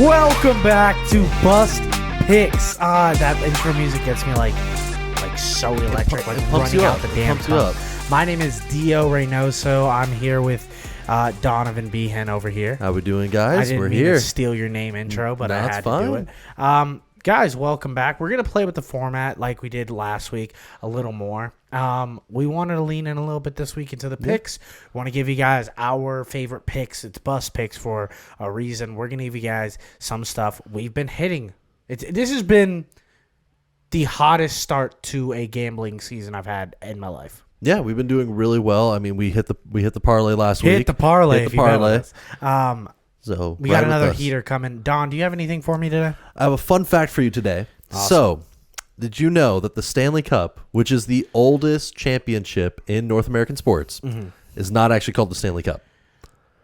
Welcome back to Bust Picks. That intro music gets me like so electric, like running out the damn pump. My name is Dio Reynoso. I'm here with Donovan Behan over here. How we doing, guys? I didn't We're mean here. to steal your name intro, but I had to do it. Guys, welcome back. We're going to play with the format like we did last week a little more. We wanted to lean in a little bit this week into the picks. We want to give you guys our favorite picks. It's Bust Picks for a reason. We're going to give you guys some stuff we've been hitting. This has been the hottest start to a gambling season I've had in my life. Yeah, we've been doing really well. I mean, we hit the parlay last week. Hit the parlay. So we got another heater coming. Don, do you have anything for me today? I have a fun fact for you today. Awesome. So, did you know that the Stanley Cup, which is the oldest championship in North American sports, is not actually called the Stanley Cup?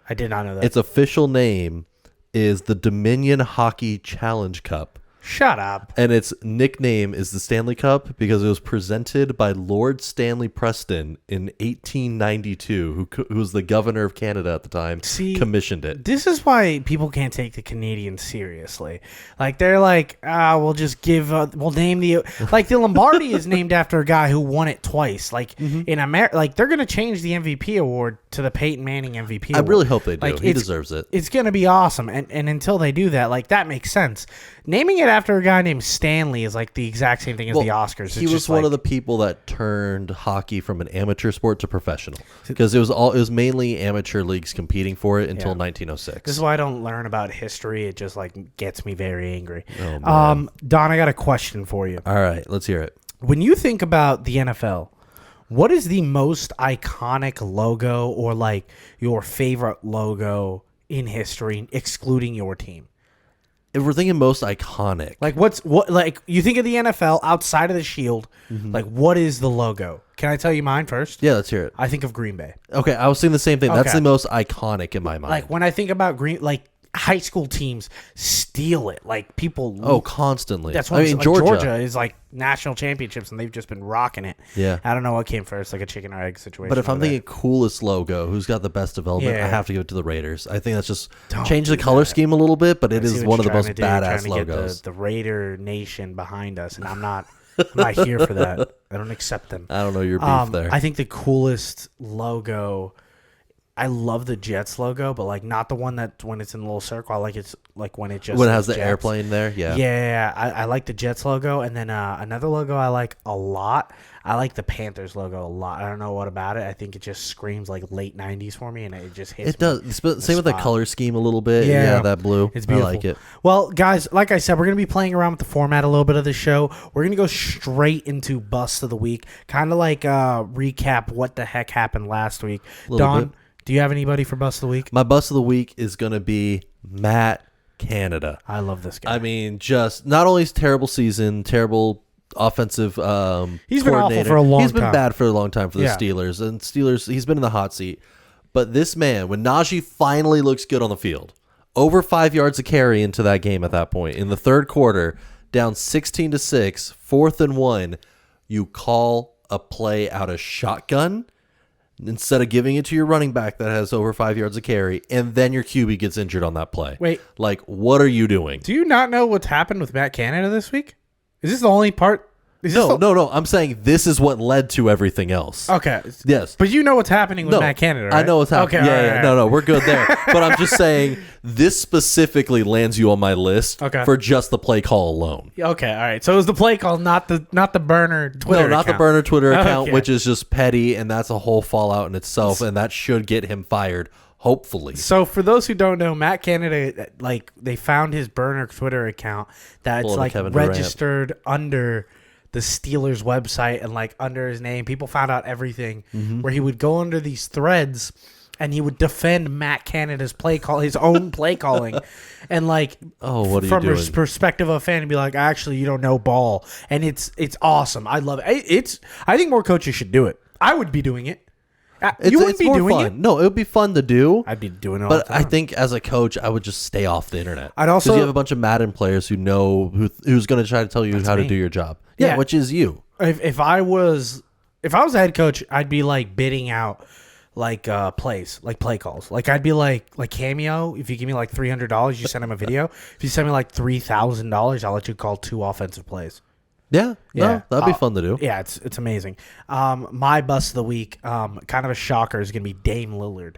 I did not know that. Its official name is the Dominion Hockey Challenge Cup. Shut up. And its nickname is the Stanley Cup because it was presented by Lord Stanley Preston in 1892, who was the governor of Canada at the time, commissioned it. This is why people can't take the Canadians seriously. Like, they're like, we'll just give, we'll name the, like, the Lombardi is named after a guy who won it twice. Like, in America, like, they're going to change the MVP award to the Peyton Manning MVP award. I really hope they do. Like, he deserves it. It's going to be awesome. And until they do that, like, that makes sense. Naming it after a guy named Stanley is like the exact same thing as the Oscars. He was one of the people that turned hockey from an amateur sport to professional, because it was mainly amateur leagues competing for it until 1906. This is why I don't learn about history. It just like gets me very angry. Oh, man. Don, I got a question for you. All right, let's hear it. When you think about the NFL, what is the most iconic logo or like your favorite logo in history, excluding your team? If we're thinking most iconic, like like you think of the NFL outside of the shield, like what is the logo? Can I tell you mine first? Yeah, let's hear it. I think of Green Bay. Okay, I was thinking the same thing. Okay. That's the most iconic in my mind. Like when I think about like high school teams steal it. Like people constantly. That's why like Georgia is like national championships and they've just been rocking it. Yeah. I don't know what came first, like a chicken or egg situation. But if I'm thinking coolest logo, who's got the best development, I have to give it to the Raiders. I think that's just change the color scheme a little bit, but it is one of the most badass logos. Get the Raider Nation behind us, and I'm not here for that. I don't accept them. I don't know your beef there. I think the coolest logo, I love the Jets logo, but like not the one that when it's in the little circle. I like it's like when it has the Jets. airplane there. Yeah. I like the Jets logo, and then another logo I like a lot. I like the Panthers logo a lot. I don't know what about it. I think it just screams like late '90s for me, and it just hits. It does. Same with the color scheme a little bit. Yeah, that blue. It's beautiful. I like it. Well, guys, like I said, we're gonna be playing around with the format a little bit of the show. We're gonna go straight into Bust of the Week, kind of like recap what the heck happened last week. Don, do you have anybody for Bust of the Week? My Bust of the Week is going to be Matt Canada. I love this guy. I mean, just not only his terrible season, terrible offensive he's been awful for a long time. He's been bad for a long time for the Steelers. And Steelers, he's been in the hot seat. But this man, when Najee finally looks good on the field, over 5 yards of carry into that game at that point, in the third quarter, down 16-6, 4th and 1, you call a play out of shotgun instead of giving it to your running back that has over 5 yards of carry, and then your QB gets injured on that play. Wait. Like, what are you doing? Do you not know what's happened with Matt Canada this week? Is this the only part? No. I'm saying this is what led to everything else. Okay. Yes. But you know what's happening with Matt Canada, right? I know what's happening. Okay, Yeah. No, we're good there. But I'm just saying this specifically lands you on my list for just the play call alone. Okay, all right. So it was the play call, not the burner Twitter account. No, not the burner Twitter account, which is just petty, and that's a whole fallout in itself, and that should get him fired. Hopefully. So for those who don't know, Matt Canada, like they found his burner Twitter account that's like registered under the Steelers website and like under his name. People found out everything where he would go under these threads and he would defend Matt Canada's play call, his own play calling, and like what are from you doing? his perspective of a fan, and be like, actually, you don't know ball, and it's awesome. I love it. I think more coaches should do it. I would be doing it. You wouldn't be doing it? No, it would be fun to do. I'd be doing it all But the time. I think as a coach, I would just stay off the internet. I'd also... Because you have a bunch of Madden players who know who's going to try to tell you how to do your job. Yeah, which is you. If I was a head coach, I'd be like bidding out plays, like play calls. Like I'd be like Cameo. If you give me like $300, you send him a video. If you send me like $3,000, I'll let you call 2 offensive plays. Yeah, no, that'd be fun to do. Yeah, it's amazing. My bust of the week, kind of a shocker, is gonna be Dame Lillard.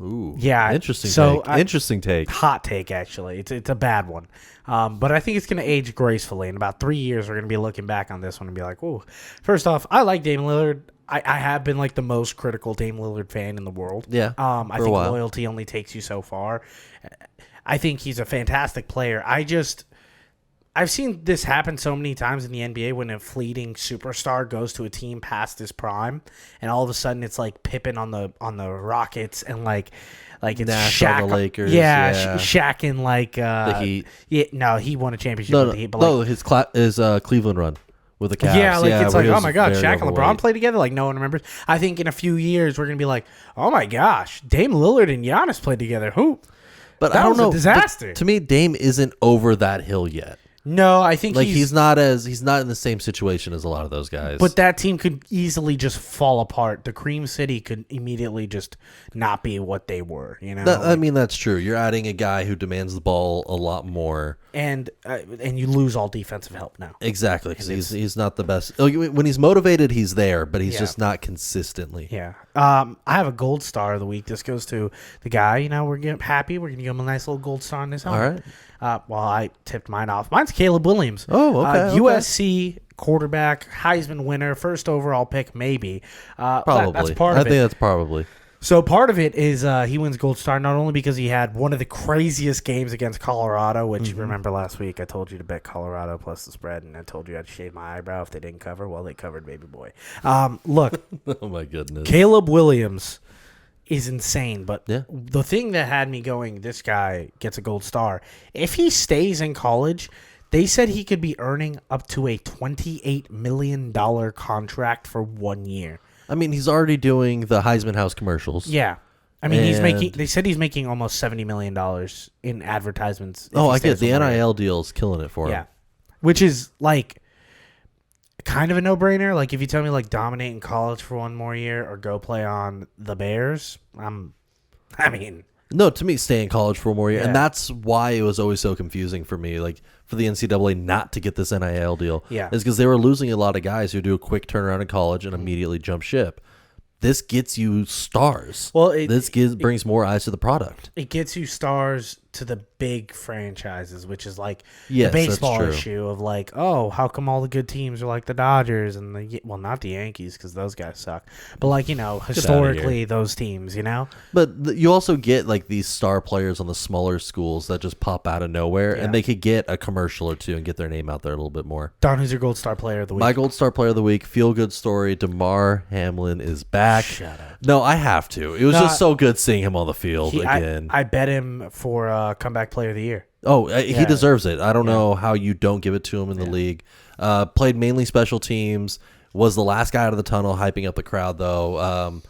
Ooh, yeah, interesting. Interesting take. Hot take, actually. It's a bad one, but I think it's gonna age gracefully. In about 3 years, we're gonna be looking back on this one and be like, "Ooh." First off, I like Dame Lillard. I have been like the most critical Dame Lillard fan in the world. Yeah, I think loyalty only takes you so far. I think he's a fantastic player. I've seen this happen so many times in the NBA when a fleeting superstar goes to a team past his prime, and all of a sudden it's like Pippen on the Rockets, and like it's Nash Shaq on the Lakers. Yeah, Shaq in like the Heat. Yeah, no, he won a championship with the Heat. But his Cleveland run with the Cavs. Yeah, it's like, oh my God, Shaq and LeBron played together. Like no one remembers. I think in a few years we're gonna be like, oh my gosh, Dame Lillard and Giannis played together. Who? But that I don't know. A disaster. To me, Dame isn't over that hill yet. No, I think he's not in the same situation as a lot of those guys. But that team could easily just fall apart. The Cream City could immediately just not be what they were. You know, I mean that's true. You're adding a guy who demands the ball a lot more, and you lose all defensive help now. Exactly, because he's not the best. When he's motivated, he's there, but he's just not consistently. Yeah. I have a gold star of the week. This goes to the guy. You know, we're happy. We're gonna give him a nice little gold star on this helmet. All right. Well, I tipped mine off. Mine's Caleb Williams. Oh, okay. USC quarterback, Heisman winner, first overall pick, maybe. Probably. That's part of it. I think that's probably. So part of it is he wins gold star not only because he had one of the craziest games against Colorado, which you remember last week I told you to bet Colorado plus the spread, and I told you I'd shave my eyebrow if they didn't cover. Well, they covered, baby boy. Look. Oh, my goodness. Caleb Williams is insane, but yeah. The thing that had me going, this guy gets a gold star. If he stays in college, they said he could be earning up to a $28 million contract for 1 year. I mean, he's already doing the Heisman House commercials. Yeah. I mean, they said he's making almost $70 million in advertisements. Oh, I get the NIL deal's killing it for him. Yeah. Which is like kind of a no-brainer. Like if you tell me like dominate in college for 1 more year or go play on the Bears, no, to me, stay in college for 1 more year. Yeah. And that's why it was always so confusing for me, like for the NCAA not to get this NIL deal. Yeah. Is because they were losing a lot of guys who do a quick turnaround in college and immediately jump ship. This gets you stars. Well, brings more eyes to the product. It gets you stars to the big franchises, which is like yes, the baseball that's true. issue of like, oh, how come all the good teams are like the Dodgers and not the Yankees because those guys suck, but like historically those teams, But you also get like these star players on the smaller schools that just pop out of nowhere, and they could get a commercial or two and get their name out there a little bit more. Don, who's your gold star player of the week? My gold star player of the week, feel good story. DeMar Hamlin is back. Shut up. No, I have to. It was just so good seeing him on the field again. I bet him for comeback player of the year. Oh, he deserves it. I don't know how you don't give it to him in the league. Played mainly special teams. Was the last guy out of the tunnel, hyping up the crowd, though.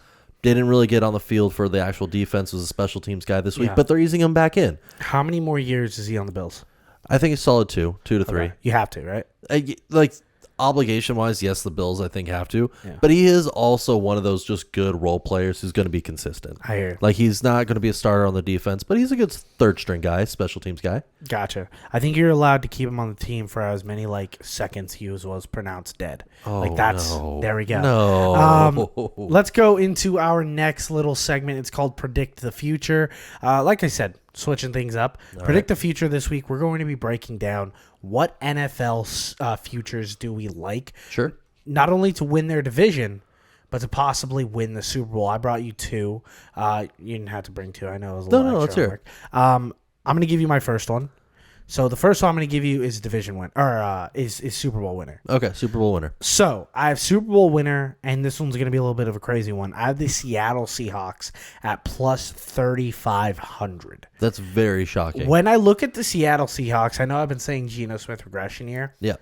Didn't really get on the field for the actual defense. Was a special teams guy this week, but they're easing him back in. How many more years is he on the Bills? I think it's solid 2 to 3. You have to, right? Obligation-wise, yes, the Bills, I think, have to. Yeah. But he is also one of those just good role players who's going to be consistent. I hear. Like, he's not going to be a starter on the defense, but he's a good third-string guy, special teams guy. Gotcha. I think you're allowed to keep him on the team for as many, seconds he was pronounced dead. Oh, no. There we go. No. Let's go into our next little segment. It's called Predict the Future. Like I said, switching things up. Predict the Future this week. We're going to be breaking down what NFL futures do we like. Sure. Not only to win their division, but to possibly win the Super Bowl. I brought you 2. You didn't have to bring 2. I know it was a little extra let's hear work. I'm going to give you my first one. So the first one I'm going to give you is division win or is Super Bowl winner. Okay, Super Bowl winner. So I have Super Bowl winner, and this one's going to be a little bit of a crazy one. I have the Seattle Seahawks at plus 3,500. That's very shocking. When I look at the Seattle Seahawks, I know I've been saying Geno Smith regression here. Yeah.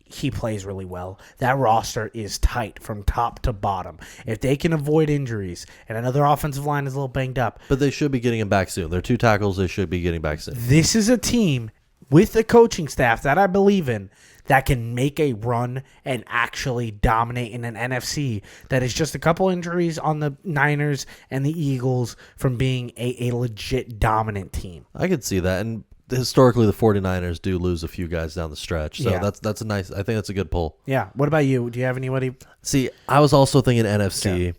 He plays really well. That roster is tight from top to bottom. If they can avoid injuries, and another offensive line is a little banged up. But they should be getting him back soon. They're 2 tackles. They should be getting back soon. This is a team with a coaching staff that I believe in that can make a run and actually dominate in an NFC that is just a couple injuries on the Niners and the Eagles from being a legit dominant team. I could see that. And historically, the 49ers do lose a few guys down the stretch. So Yeah. that's a nice, I think that's a good pull. Yeah. What about you? Do you have anybody? See, I was also thinking NFC,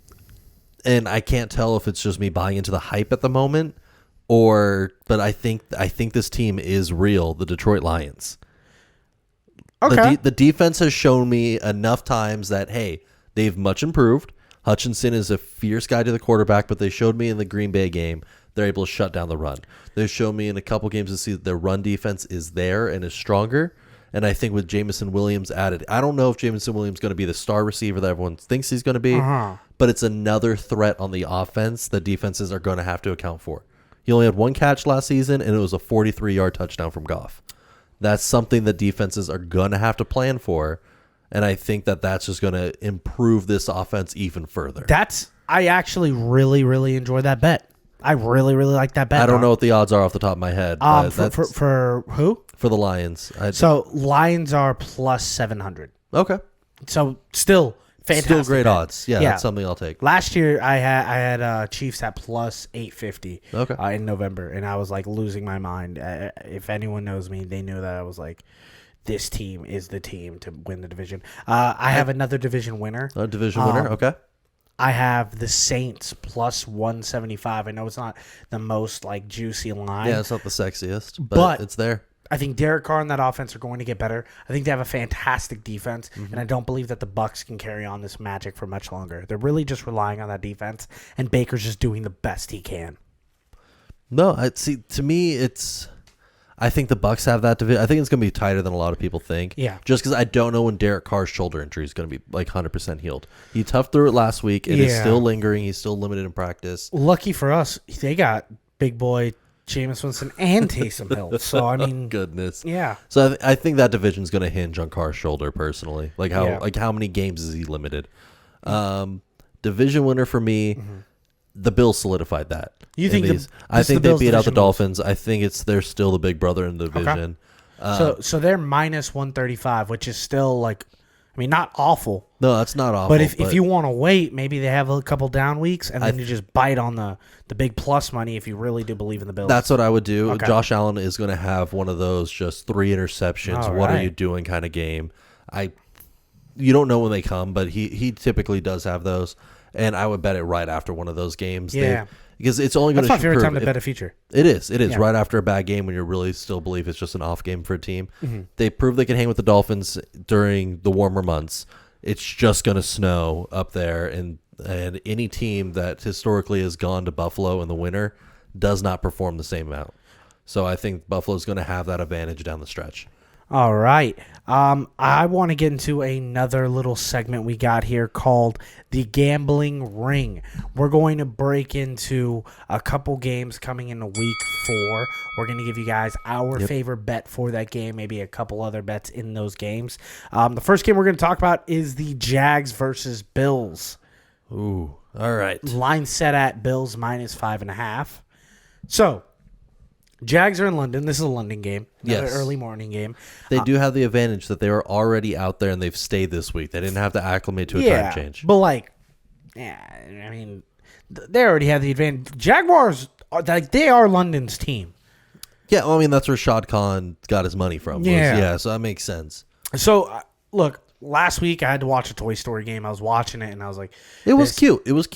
and I can't tell if it's just me buying into the hype at the moment, but I think this team is real, the Detroit Lions. Okay. The defense has shown me enough times that, hey, they've much improved. Hutchinson is a fierce guy to the quarterback, but they showed me in the Green Bay game they're able to shut down the run. They showed me in a couple games this season their run defense is there and is stronger. And I think with Jameson Williams added, I don't know if Jameson Williams is going to be the star receiver that everyone thinks he's going to be, but it's another threat on the offense that defenses are going to have to account for. He only had one catch last season, and it was a 43-yard touchdown from Goff. That's something that defenses are going to have to plan for, and I think that's just going to improve this offense even further. I actually really, really enjoy that bet. I really, really like that bet. I don't know what the odds are off the top of my head. For who? For the Lions. So Lions are plus 700. Okay. So still fantastic. Still great bet. odds. Yeah, that's something I'll take. Last year I had Chiefs at plus 850. Okay. In November, and I was like losing my mind. If anyone knows me, they knew that I was like, this team is the team to win the division. I have another division winner. A division winner. Okay. I have the Saints plus 175. I know it's not the most like juicy line. Yeah, it's not the sexiest, but it's there. I think Derek Carr and that offense are going to get better. I think they have a fantastic defense, and I don't believe that the Bucs can carry on this magic for much longer. They're really just relying on that defense, and Baker's just doing the best he can. No, to me, I think the Bucs have that division. I think it's going to be tighter than a lot of people think. Yeah. Just because I don't know when Derek Carr's shoulder injury is going to be like 100% healed. He toughed through it last week. It is still lingering. He's still limited in practice. Lucky for us, they got big boy Jameis Winston and Taysom Hill. So, I mean. Goodness. Yeah. So I think that division is going to hinge on Carr's shoulder personally. Like how many games is he limited? Division winner for me, the Bills solidified that. You think I think they beat out the Dolphins. I think they're still the big brother in the division. Okay. So they're minus 135, which is still like, I mean, not awful. No, that's not awful. But if you want to wait, maybe they have a couple down weeks, and then you just bite on the big plus money if you really do believe in the Bills. That's what I would do. Okay. Josh Allen is going to have one of those just 3 interceptions. All what right. are you doing kind of game. You don't know when they come, but he typically does have those. And I would bet it right after one of those games. Yeah. Because it's only going to. That's my favorite time to bet a feature. It is. Yeah. Right after a bad game when you really still believe it's just an off game for a team. They prove they can hang with the Dolphins during the warmer months. It's just going to snow up there. And any team that historically has gone to Buffalo in the winter does not perform the same amount. So I think Buffalo's going to have that advantage down the stretch. All right. I want to get into another little segment we got here called the Gambling Ring. We're going to break into a couple games coming into week 4. We're going to give you guys our favorite bet for that game, maybe a couple other bets in those games. The first game we're going to talk about is the Jags versus Bills. Ooh, all right. Line set at Bills minus 5.5. So, Jags are in London. This is a London game. Another early morning game. They do have the advantage that they were already out there and they've stayed this week. They didn't have to acclimate to a time change. But I mean, they already have the advantage. Jaguars, they are London's team. Yeah, well, I mean, that's where Shad Khan got his money from. Yeah. So that makes sense. So, look, last week I had to watch a Toy Story game. I was watching it and I was like, It was cute. It had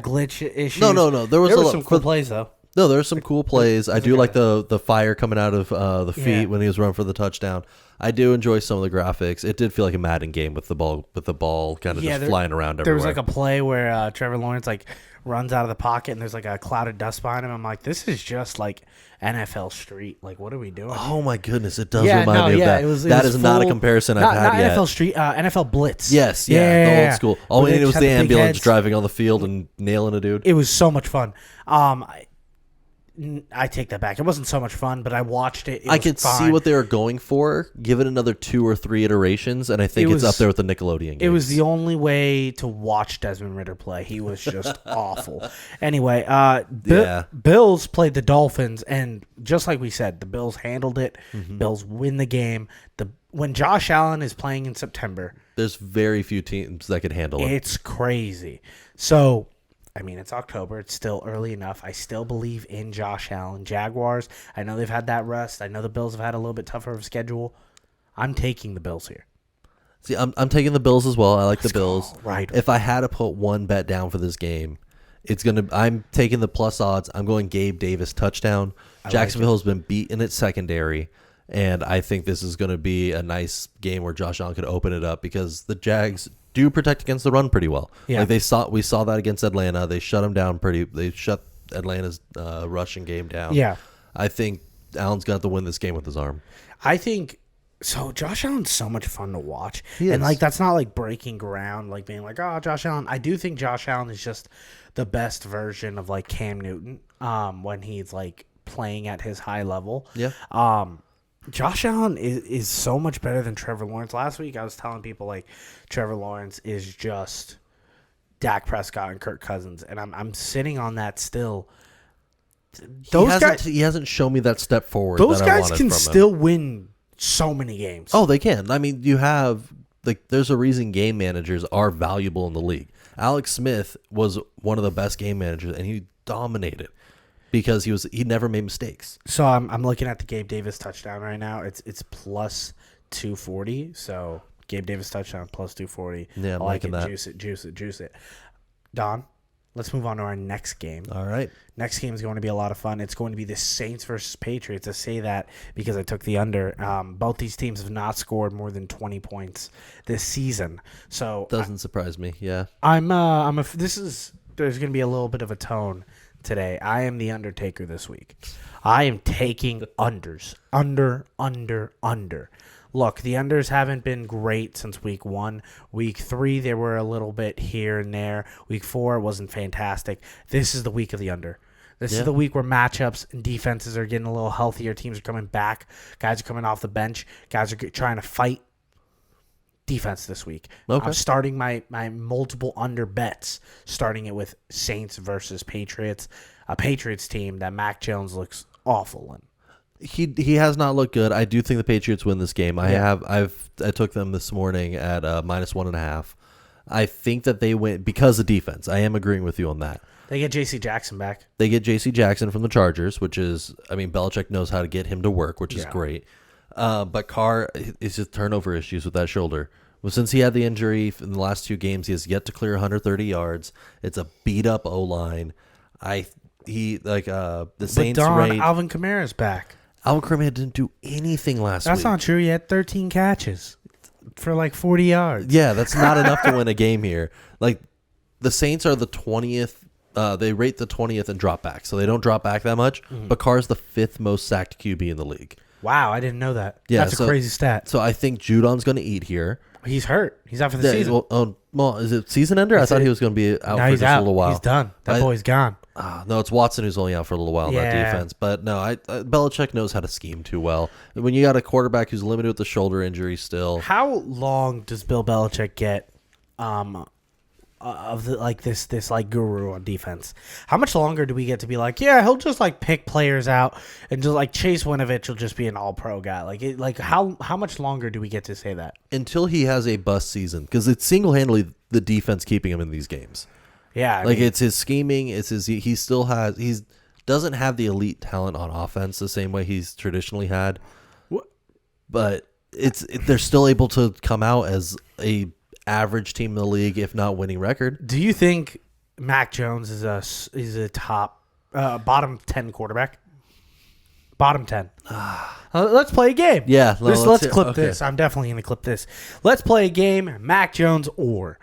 glitch issues. No. There was some cool plays, though. No, there's some cool plays. I do like the fire coming out of the feet when he was running for the touchdown. I do enjoy some of the graphics. It did feel like a Madden game with the ball kind of just flying around everywhere. There was like a play where Trevor Lawrence runs out of the pocket and there's like a cloud of dust behind him. I'm like, this is just like NFL Street. Like, what are we doing? Oh my goodness, it does remind me of that. That is not a comparison I've had yet. Not NFL Street, NFL Blitz. Yes, the old school. All we needed was the ambulance driving on the field and nailing a dude. It was so much fun. I take that back. It wasn't so much fun, but I watched it. I could see what they were going for. Give it another 2 or 3 iterations, and I think it's up there with the Nickelodeon games. It was the only way to watch Desmond Ridder play. He was just awful. Anyway, Bills played the Dolphins, and just like we said, the Bills handled it. Bills win the game. When Josh Allen is playing in September, there's very few teams that could handle it. It's crazy. So, I mean, it's October. It's still early enough. I still believe in Josh Allen. Jaguars, I know they've had that rest. I know the Bills have had a little bit tougher of a schedule. I'm taking the Bills here. See, I'm taking the Bills as well. I like the Bills. Right. If I had to put one bet down for this game, I'm taking the plus odds. I'm going Gabe Davis touchdown. Jacksonville has been beat in its secondary. And I think this is going to be a nice game where Josh Allen could open it up because the Jags do protect against the run pretty well. Yeah. Like we saw that against Atlanta. They shut them down They shut Atlanta's rushing game down. Yeah. I think Allen's going to have to win this game with his arm. I think so. Josh Allen's so much fun to watch. And like that's not like breaking ground, like being like, oh, Josh Allen. I do think Josh Allen is just the best version of like Cam Newton when he's like playing at his high level. Yeah. Josh Allen is so much better than Trevor Lawrence. Last week, I was telling people like Trevor Lawrence is just Dak Prescott and Kirk Cousins, and I'm sitting on that still. He hasn't shown me that step forward. Those guys can still win so many games. Oh, they can. I mean, you have there's a reason game managers are valuable in the league. Alex Smith was one of the best game managers, and he dominated. Because he never made mistakes. So I'm looking at the Gabe Davis touchdown right now. It's plus 240. So Gabe Davis touchdown plus 240. Yeah, I'm liking that. Juice it. Don, let's move on to our next game. All right. Next game is going to be a lot of fun. It's going to be the Saints versus Patriots. I say that because I took the under. Both these teams have not scored more than 20 points this season. So doesn't surprise me. Yeah. There's going to be a little bit of a tone today. I am the Undertaker this week. I am taking unders. Under. Look, the unders haven't been great since week 1. Week 3, they were a little bit here and there. Week 4, it wasn't fantastic. This is the week of the under. This is the week where matchups and defenses are getting a little healthier. Teams are coming back. Guys are coming off the bench. Guys are trying to fight defense this week. Okay. I'm starting my multiple under bets, starting it with Saints versus Patriots, a Patriots team that Mac Jones looks awful in. He has not looked good. I do think the Patriots win this game. I took them this morning at -1.5. I think that they win because of defense. I am agreeing with you on that. They get J.C. Jackson back. They get J.C. Jackson from the Chargers, which is, I mean, Belichick knows how to get him to work, which is great. But Carr is just turnover issues with that shoulder. Well, since he had the injury in the last 2 games, he has yet to clear 130 yards. It's a beat up O-line. The Saints. But Alvin Kamara's back. Alvin Kamara didn't do anything last week. That's not true. He had 13 catches for like 40 yards. Yeah, that's not enough to win a game here. Like the Saints are the 20th. They rate the 20th in drop back, so they don't drop back that much. But Carr's the 5th most sacked QB in the league. Wow, I didn't know that. Yeah, that's a crazy stat. So I think Judon's going to eat here. He's hurt. He's out for the season. Well, is it season ender? I thought he was going to be out for just a little while. He's done. That boy's gone. No, it's Watson who's only out for a little while in that defense. But no, Belichick knows how to scheme too well. When you got a quarterback who's limited with the shoulder injury still. How long does Bill Belichick get of this guru on defense? How much longer do we get to be like, yeah, he'll just like pick players out and just like Chase Winovich will just be an all-pro guy? How much longer do we get to say that? Until he has a bust season, because it's single-handedly the defense keeping him in these games. Yeah, it's his scheming. It's his. He doesn't have the elite talent on offense the same way he's traditionally had. But they're still able to come out as a average team in the league, if not winning record. Do you think Mac Jones is a top bottom 10 quarterback? Bottom 10. Let's play a game. Yeah, let's clip this. I'm definitely going to clip this. Let's play a game. Mac Jones or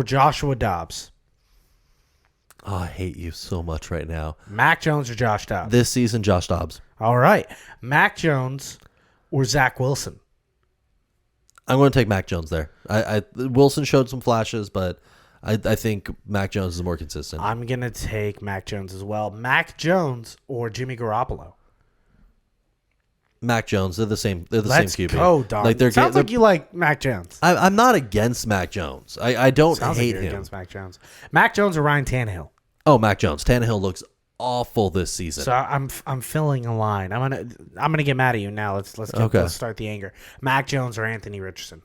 Joshua Dobbs. Oh, I hate you so much right now. Mac Jones or Josh Dobbs? This season, Josh Dobbs. All right. Mac Jones or Zach Wilson? I'm going to take Mac Jones there. Wilson showed some flashes, but I think Mac Jones is more consistent. I'm going to take Mac Jones as well. Mac Jones or Jimmy Garoppolo? Mac Jones. They're the same. They're the Let's same QB. go, Don. Like Sounds like you like Mac Jones. I'm not against Mac Jones. I don't Sounds hate like you're him. against Mac Jones. Mac Jones or Ryan Tannehill? Oh, Mac Jones. Tannehill looks awful this season. So I'm filling a line. I'm gonna get mad at you now. Let's start the anger. Mac Jones or Anthony Richardson?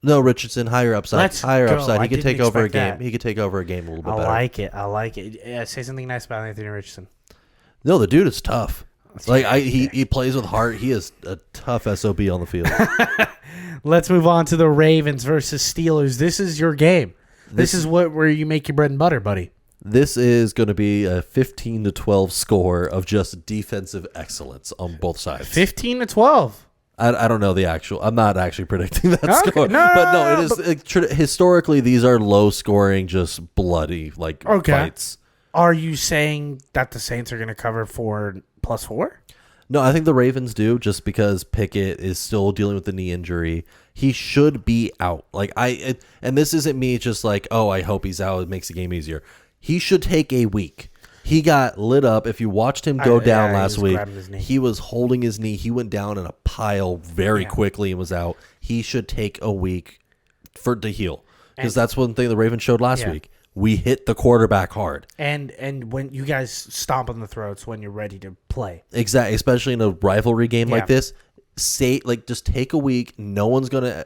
No, Richardson, higher upside. Let's higher go. upside. I He could take over a didn't game. expect that. He could take over a game a little bit better. I like it. Yeah, say something nice about Anthony Richardson. No, the dude is tough. He plays with heart. He is a tough SOB on the field. Let's move on to the Ravens versus Steelers. This is your game. This is where you make your bread and butter, buddy. This is going to be a 15-12 score of just defensive excellence on both sides. 15-12. I don't know the actual. I'm not actually predicting that score. No, but no, it is historically these are low scoring, just bloody fights. Are you saying that the Saints are going to cover for +4? No, I think the Ravens do, just because Pickett is still dealing with the knee injury. He should be out. And this isn't me just like, oh, I hope he's out. It makes the game easier. He should take a week. He got lit up. If you watched him go down last week, he was holding his knee. He went down in a pile very quickly and was out. He should take a week to heal, because that's one thing the Ravens showed last week. We hit the quarterback hard. And when you guys stomp on the throats when you're ready to play. Exactly, especially in a rivalry game like this. Just take a week. No one's gonna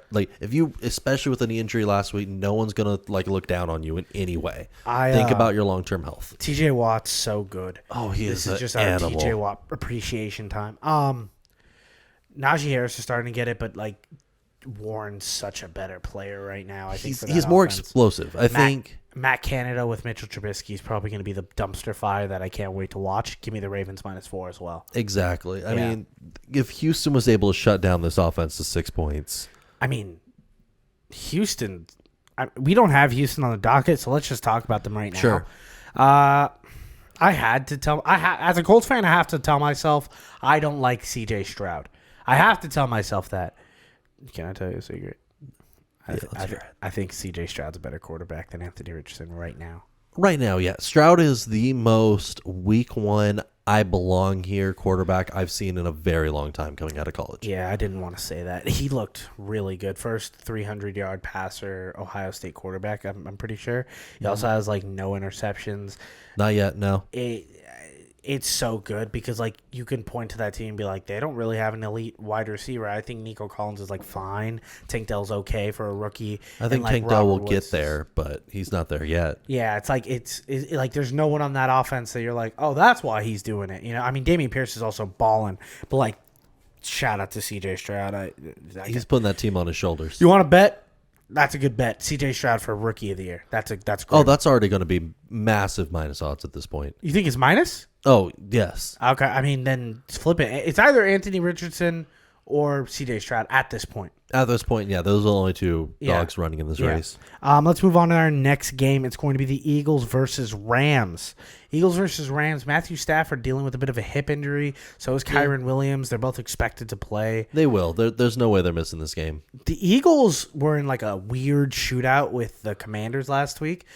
especially with a knee injury last week, no one's gonna look down on you in any way. Think about your long-term health. TJ Watt's so good. Oh, this is just our TJ Watt appreciation time. Najee Harris is starting to get it, but Warren's such a better player right now. I think he's more explosive. I think Matt Canada with Mitchell Trubisky is probably going to be the dumpster fire that I can't wait to watch. Give me the Ravens -4 as well. Exactly. I mean, if Houston was able to shut down this offense to 6 points. I mean, Houston, we don't have Houston on the docket, so let's just talk about them right now. Sure. As a Colts fan, I have to tell myself I don't like CJ Stroud. I have to tell myself that. Can I tell you a secret? I think C.J. Stroud's a better quarterback than Anthony Richardson right now. Right now, yeah. Stroud is the most week one, I belong here quarterback I've seen in a very long time coming out of college. Yeah, I didn't want to say that. He looked really good. First 300-yard passer, Ohio State quarterback, I'm pretty sure. He also has, no interceptions. Not yet, no. It's so good because you can point to that team and be like, they don't really have an elite wide receiver. I think Nico Collins is fine. Tank Dell's okay for a rookie. I think Tank Dell will get there, but he's not there yet. Yeah, it's there's no one on that offense that you're like, oh, that's why he's doing it. I mean, Dameon Pierce is also balling, but shout out to CJ Stroud. He's putting that team on his shoulders. You want to bet? That's a good bet. CJ Stroud for Rookie of the Year. That's great. Oh, that's already going to be massive minus odds at this point. You think it's minus? Oh, yes. Okay, I mean, then flip it. It's either Anthony Richardson or CJ Stroud at this point. At this point, yeah, those are the only two dogs running in this race. Let's move on to our next game. It's going to be the Eagles versus Rams. Eagles versus Rams. Matthew Stafford dealing with a bit of a hip injury. So is Kyron Williams. They're both expected to play. They will. There's no way they're missing this game. The Eagles were in a weird shootout with the Commanders last week.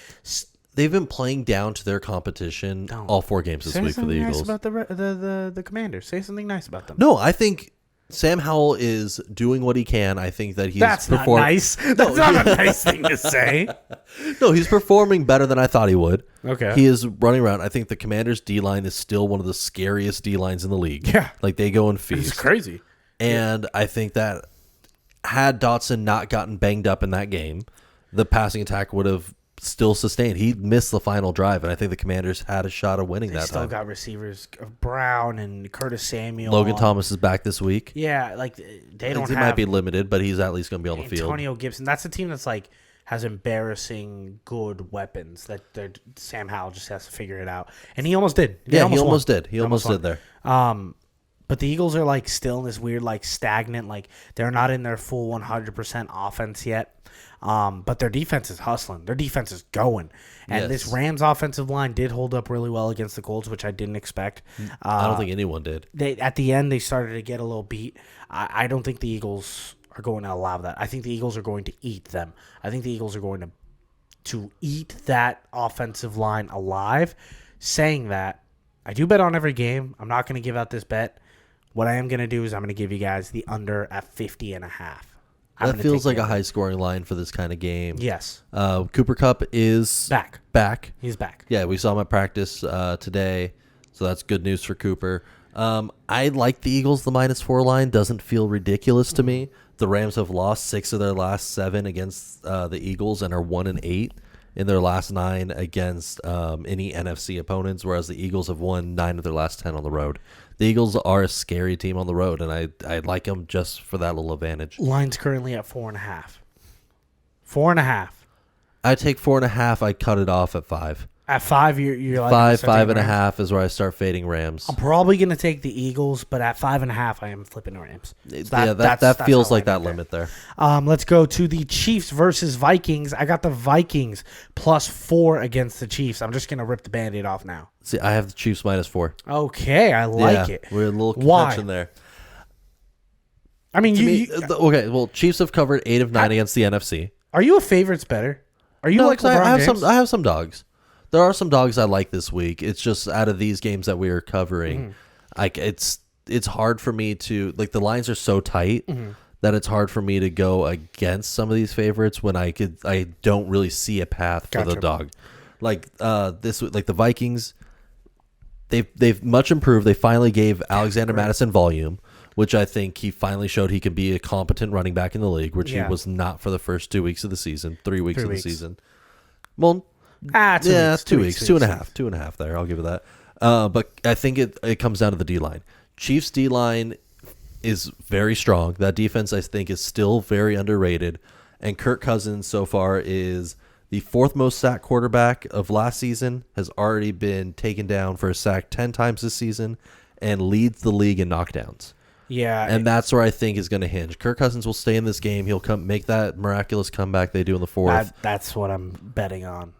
They've been playing down to their competition all 4 games this week for the Eagles. Say something nice about the Commanders. Say something nice about them. No, I think Sam Howell is doing what he can. I think that he's That's not nice. That's not a nice thing to say. No, he's performing better than I thought he would. Okay. He is running around. I think the Commanders' D-line is still one of the scariest D-lines in the league. Yeah. They go and feast. It's crazy. And I think that had Dotson not gotten banged up in that game, the passing attack would have still sustained. He missed the final drive, and I think the Commanders had a shot of winning that time. They still got receivers of Brown and Curtis Samuel. Logan Thomas is back this week. Yeah, they don't have... He might be limited, but he's at least going to be on the field. Antonio Gibson. That's a team that's has embarrassing good weapons that Sam Howell just has to figure it out. And he almost did. He almost did. He almost did there. But the Eagles are still in this weird stagnant, they're not in their full 100% offense yet. But their defense is hustling. Their defense is going. And this Rams offensive line did hold up really well against the Colts, which I didn't expect. I don't think anyone did. At the end, they started to get a little beat. I don't think the Eagles are going to allow that. I think the Eagles are going to eat them. I think the Eagles are going to to eat that offensive line alive. Saying that, I do bet on every game. I'm not going to give out this bet. What I am going to do is I'm going to give you guys the under at 50.5. That feels like a high-scoring line for this kind of game. Yes. Cooper Kupp is back. He's back. Yeah, we saw him at practice today, so that's good news for Cooper. I like the Eagles. The -4 line doesn't feel ridiculous to me. The Rams have lost 6 of their last 7 against the Eagles and are 1-8 in their last 9 against any NFC opponents, whereas the Eagles have won 9 of their last 10 on the road. The Eagles are a scary team on the road, and I like them just for that little advantage. Line's currently at 4.5. 4.5. I take 4.5. I cut it off at 5. At 5, you're like 5.5 is where I start fading Rams. I'm probably going to take the Eagles, but at 5.5, I am flipping the Rams. So that feels like that limit there. Let's go to the Chiefs versus Vikings. I got the Vikings +4 against the Chiefs. I'm just going to rip the Band-Aid off now. See, I have the Chiefs -4. Okay, I like it. We're a little contention there. I mean, okay. Well, Chiefs have covered 8 of 9 against the NFC. Are you a favorites better? Are you like LeBron James? I have some dogs. There are some dogs I like this week. It's just out of these games that we are covering, it's hard for me to like. The lines are so tight that it's hard for me to go against some of these favorites when I don't really see a path for the dog. Like the Vikings, they've much improved. They finally gave Alexander Madison volume, which I think he finally showed he can be a competent running back in the league, which he was not for the first 2 weeks of the season, 3 weeks of the season. Well. 2 weeks. 2 weeks, 2.5 there. I'll give it that. But I think it comes down to the D-line. Chiefs D-line is very strong. That defense, I think, is still very underrated. And Kirk Cousins so far is the 4th most sacked quarterback of last season, has already been taken down for a sack 10 times this season, and leads the league in knockdowns. Yeah. And that's where I think is going to hinge. Kirk Cousins will stay in this game. He'll make that miraculous comeback they do in the 4th. That's what I'm betting on.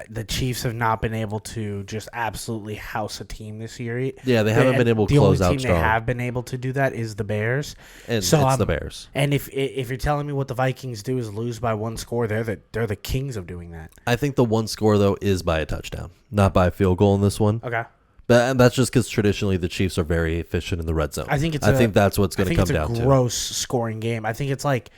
The Chiefs have not been able to just absolutely house a team this year. Yeah, they haven't been able to close out strong. The only team they have been able to do that is the Bears. And so it's the Bears. And if you're telling me what the Vikings do is lose by 1 score, they're the kings of doing that. I think the 1 score, though, is by a touchdown, not by a field goal in this one. Okay. But that's just because traditionally the Chiefs are very efficient in the red zone. I think that's what's going to come down to. I think it's a gross scoring game. I think it's like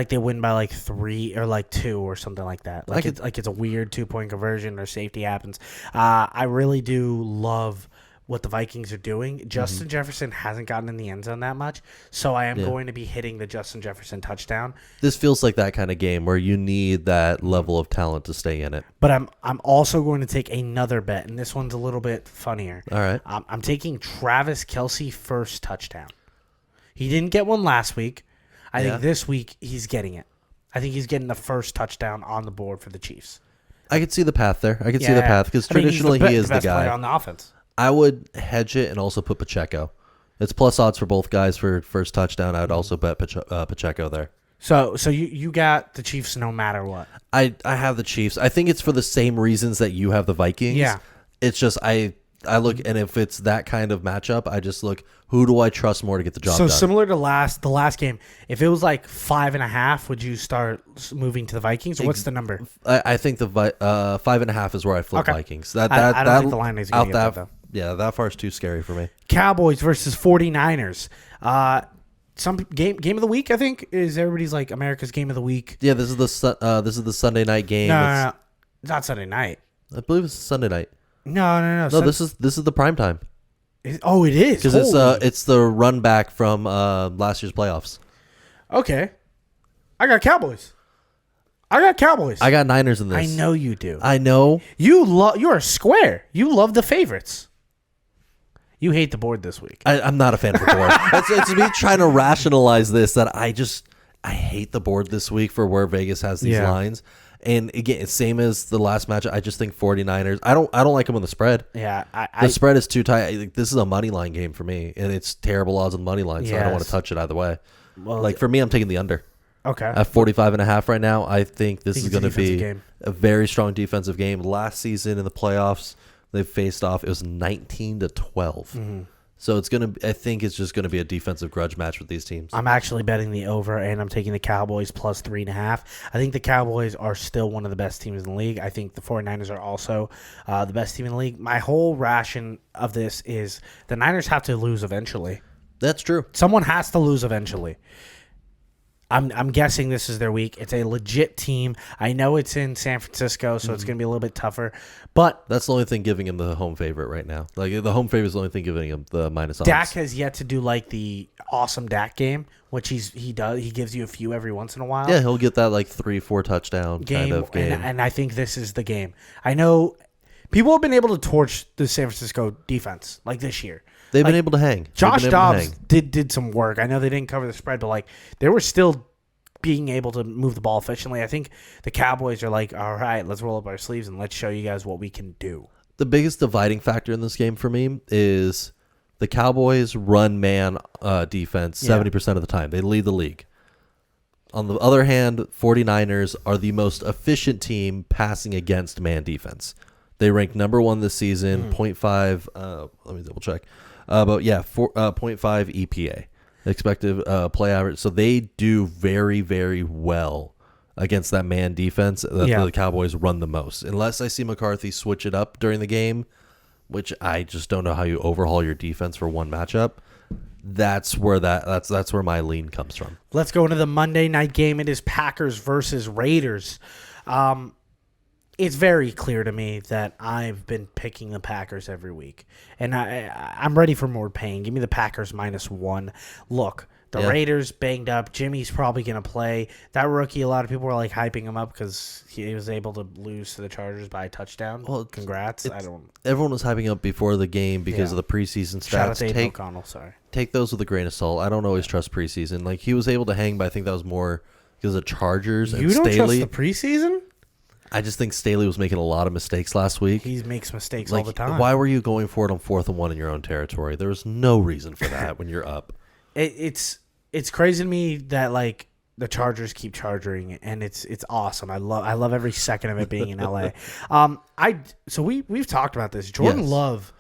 they win by 3 or 2 or something like that. It's a weird 2-point conversion or safety happens. I really do love what the Vikings are doing. Justin Jefferson hasn't gotten in the end zone that much, so I am going to be hitting the Justin Jefferson touchdown. This feels like that kind of game where you need that level of talent to stay in it. But I'm also going to take another bet, and this one's a little bit funnier. All right. I'm taking Travis Kelce first touchdown. He didn't get one last week. I think this week he's getting it. I think he's getting the first touchdown on the board for the Chiefs. I could see the path there. I could see the path because traditionally he is the best guy player on the offense. I would hedge it and also put Pacheco. It's plus odds for both guys for first touchdown. I would also bet Pacheco there. So you got the Chiefs no matter what. I have the Chiefs. I think it's for the same reasons that you have the Vikings. Yeah. It's just I look, and if it's that kind of matchup, I just look, who do I trust more to get the job done? So similar to the last game, if it was 5.5, would you start moving to the Vikings? Or what's the number? I think the 5.5 is where I flip Vikings. I don't think the line is going to get that. Yeah, that far is too scary for me. Cowboys versus 49ers. Some game of the week, I think, is everybody's America's game of the week. Yeah, this is the Sunday night game. No, not Sunday night. I believe it's Sunday night. No. No, this is the prime time. It is because it's the run back from last year's playoffs. Okay, I got Cowboys. I got Niners in this. I know you do. I know you're a square. You love the favorites. You hate the board this week. I'm not a fan of the board. it's me trying to rationalize this that I hate the board this week for where Vegas has these lines. And again, it's same as the last match. I just think 49ers. I don't like them on the spread. Yeah, the spread is too tight. This is a money line game for me, and it's terrible odds on the money line. So I don't want to touch it either way. Well, for me, I'm taking the under. Okay. At 45.5 right now, I think this is going to be a very strong defensive game. Last season in the playoffs, they faced off. It was 19-12. So I think it's just gonna be a defensive grudge match with these teams. I'm actually betting the over, and I'm taking the Cowboys plus 3.5. I think the Cowboys are still one of the best teams in the league. I think the 49ers are also the best team in the league. My whole ration of this is the Niners have to lose eventually. That's true. Someone has to lose eventually. I'm guessing this is their week. It's a legit team. I know it's in San Francisco, so it's going to be a little bit tougher. But that's the only thing giving him the home favorite right now. Like the home favorite is the only thing giving him the minus odds. Dak has yet to do like the awesome Dak game, which he does. He gives you a few every once in a while. Yeah, he'll get that like 3-4 touchdown game, kind of game. And I think this is the game. I know people have been able to torch the San Francisco defense like this year. They've been able to hang. Josh Dobbs did some work. I know they didn't cover the spread, but like they were still being able to move the ball efficiently. I think the Cowboys are like, all right, let's roll up our sleeves and let's show you guys what we can do. The biggest dividing factor in this game for me is the Cowboys run man defense 70% of the time. They lead the league. On the other hand, 49ers are the most efficient team passing against man defense. They ranked number 1 this season, 0.5. Let me double check. But yeah, 0.5 EPA, expected play average. So they do very, very well against that man defense that the Cowboys run the most. Unless I see McCarthy switch it up during the game, which I just don't know how you overhaul your defense for one matchup. That's where that's where my lean comes from. Let's go into the Monday night game. It is Packers versus Raiders. It's very clear to me that I've been picking the Packers every week, and I'm ready for more pain. Give me the Packers -1. Look, the Raiders banged up. Jimmy's probably going to play. That rookie, a lot of people were like hyping him up because he was able to lose to the Chargers by a touchdown. Well, congrats. Everyone was hyping up before the game because of the preseason stats. Shout out to Aiden O'Connell, sorry. Take those with a grain of salt. I don't always trust preseason. Like, he was able to hang, but I think that was more because of Chargers and Staley. You don't trust the preseason? I just think Staley was making a lot of mistakes last week. He makes mistakes all the time. Why were you going for it on 4th and 1 in your own territory? There was no reason for that when you're up. It's crazy to me that like the Chargers keep charging, and it's awesome. I love every second of it being in LA. So we've talked about this. Jordan Love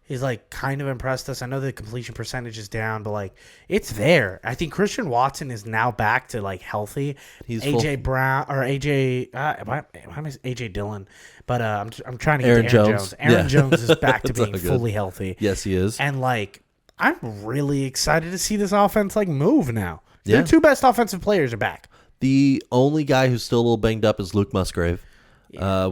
is like kind of impressed us. I know the completion percentage is down, but like it's there. I think Christian Watson is now back to like healthy. He's AJ Brown or AJ. I'm AJ Dillon, but I'm trying to get Aaron Jones. Aaron Jones is back to being fully healthy. Yes, he is. And like I'm really excited to see this offense like move now. Yeah. Their 2 best offensive players are back. The only guy who's still a little banged up is Luke Musgrave,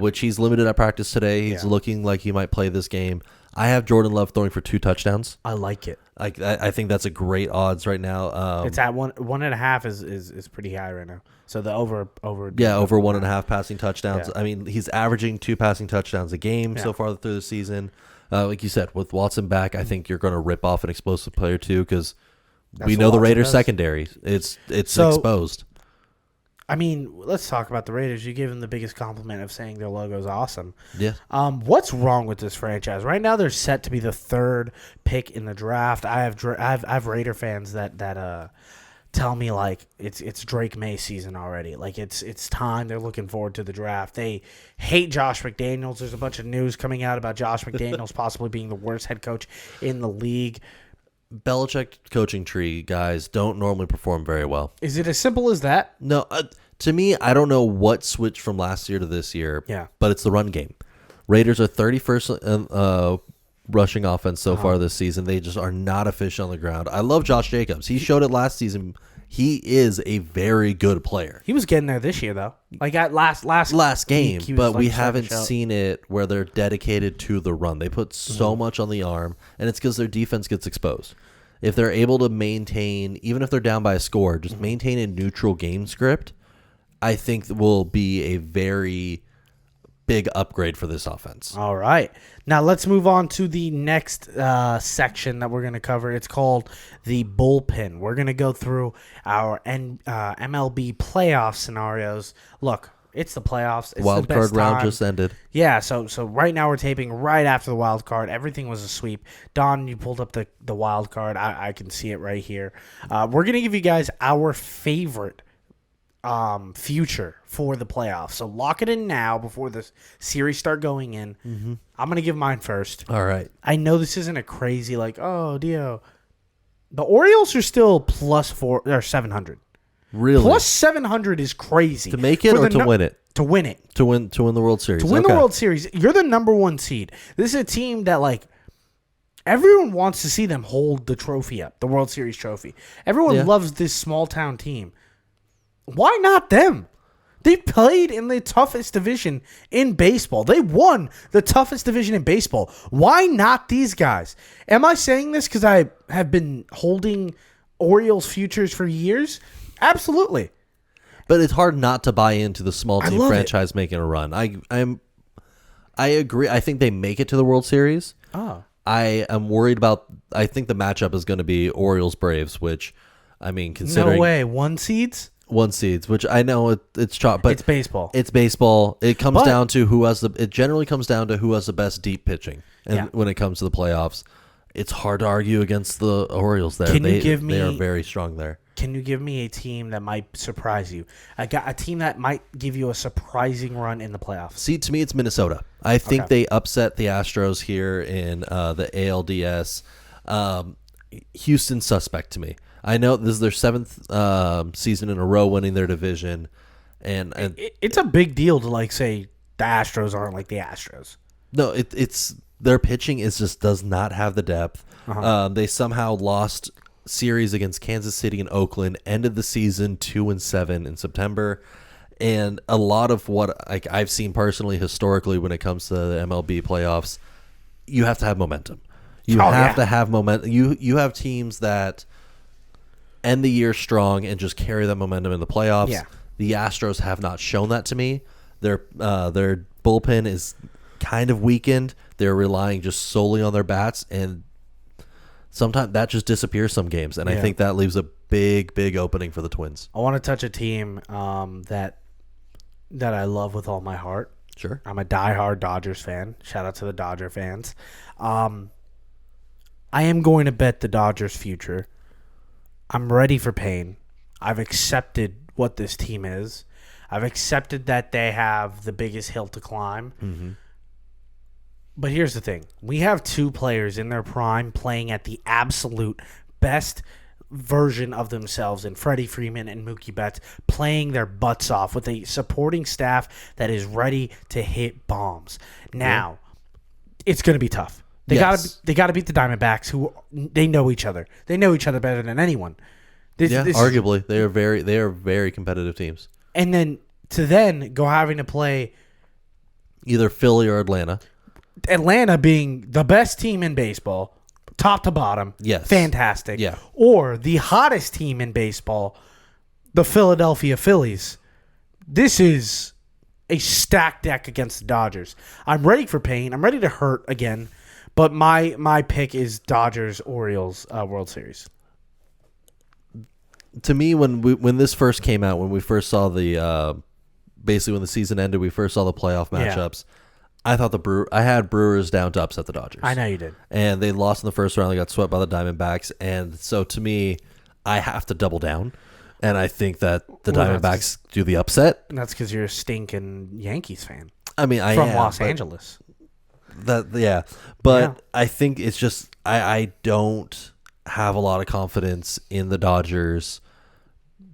which he's limited at practice today. He's looking like he might play this game. I have Jordan Love throwing for 2 touchdowns. I like it. I think that's a great odds right now. It's at 1.5 is pretty high right now. So the over over 1.5 passing touchdowns. Yeah. I mean, he's averaging 2 passing touchdowns a game so far through the season. Like you said, with Watson back, I think you're going to rip off an explosive player too because we know the Raiders secondary. It's exposed. I mean, let's talk about the Raiders. You gave them the biggest compliment of saying their logo is awesome. Yeah. What's wrong with this franchise? Right now, they're set to be the 3rd pick in the draft. I have Raider fans that tell me like it's Drake May season already. Like it's time. They're looking forward to the draft. They hate Josh McDaniels. There's a bunch of news coming out about Josh McDaniels possibly being the worst head coach in the league. Belichick coaching tree guys don't normally perform very well. Is it as simple as that? No, to me, I don't know what switched from last year to this year. Yeah, but it's the run game. Raiders are 31st rushing offense so far this season. They just are not efficient on the ground. I love Josh Jacobs. He showed it last season. He is a very good player. He was getting there this year though. Like at last game, but we haven't seen it where they're dedicated to the run. They put so much on the arm, and it's because their defense gets exposed. If they're able to maintain, even if they're down by a score, just maintain a neutral game script, I think will be a very big upgrade for this offense. All right. Now let's move on to the next section that we're going to cover. It's called the bullpen. We're going to go through our MLB playoff scenarios. Look, it's the playoffs. It's wild the best card round time. just ended. Yeah, so right now we're taping right after the wild card. Everything was a sweep. Don, you pulled up the wild card. I can see it right here. We're going to give you guys our favorite future for the playoffs. So lock it in now before the series start going in. Mm-hmm. I'm going to give mine first. All right. I know this isn't a crazy Dio. The Orioles are still plus 700. Really? Plus 700 is crazy. To make it or to win it? To win it. To win the World Series. To win the World Series. You're the number one seed. This is a team that everyone wants to see them hold the trophy up, the World Series trophy. Everyone loves this small town team. Why not them? They played in the toughest division in baseball. They won the toughest division in baseball. Why not these guys? Am I saying this because I have been holding Orioles futures for years? Absolutely. But it's hard not to buy into the small team franchise making a run. I agree. I think they make it to the World Series. Oh. I am worried about. I think the matchup is going to be Orioles Braves, which considering no way 1 seeds. 1 seeds, which I know it's chalk, but it's baseball. It's baseball. It comes down to who has the. It generally comes down to who has the best deep pitching, and when it comes to the playoffs, it's hard to argue against the Orioles. There, they are very strong there. Can you give me a team that might surprise you? I got a team that might give you a surprising run in the playoffs. See, to me, it's Minnesota. I think they upset the Astros here in the ALDS. Houston's suspect to me. I know this is their 7th season in a row winning their division, and it's a big deal to say the Astros aren't like the Astros. No, it's their pitching does not have the depth. They somehow lost series against Kansas City and Oakland, ended the season 2-7 in September, and a lot of what I've seen personally historically when it comes to the MLB playoffs, you have to have momentum. You have to have momentum. You have teams that end the year strong and just carry that momentum in the playoffs. Yeah. The Astros have not shown that to me. Their bullpen is kind of weakened. They're relying just solely on their bats, and sometimes that just disappears some games. And I think that leaves a big opening for the Twins. I want to touch a team that I love with all my heart. Sure. I'm a diehard Dodgers fan. Shout out to the Dodger fans. I am going to bet the Dodgers' future. I'm ready for pain. I've accepted what this team is. I've accepted that they have the biggest hill to climb. Mm-hmm. But here's the thing. We have 2 players in their prime playing at the absolute best version of themselves in Freddie Freeman and Mookie Betts, playing their butts off with a supporting staff that is ready to hit bombs. Now, it's going to be tough. They got to beat the Diamondbacks, who they know each other. They know each other better than anyone. Arguably they are very competitive teams. And then go having to play either Philly or Atlanta. Atlanta being the best team in baseball, top to bottom. Yes. Fantastic. Yeah. Or the hottest team in baseball, the Philadelphia Phillies. This is a stacked deck against the Dodgers. I'm ready for pain. I'm ready to hurt again. But my pick is Dodgers-Orioles World Series. To me, when this first came out, when we first saw basically when the season ended, we first saw the playoff matchups. I thought I had Brewers down to upset the Dodgers. I know you did. And they lost in the first round. They got swept by the Diamondbacks. And so to me, I have to double down. And I think that the Diamondbacks do the upset. And that's because you're a stinking Yankees fan. I mean, I am. From Los Angeles. But I think it's just I don't have a lot of confidence in the Dodgers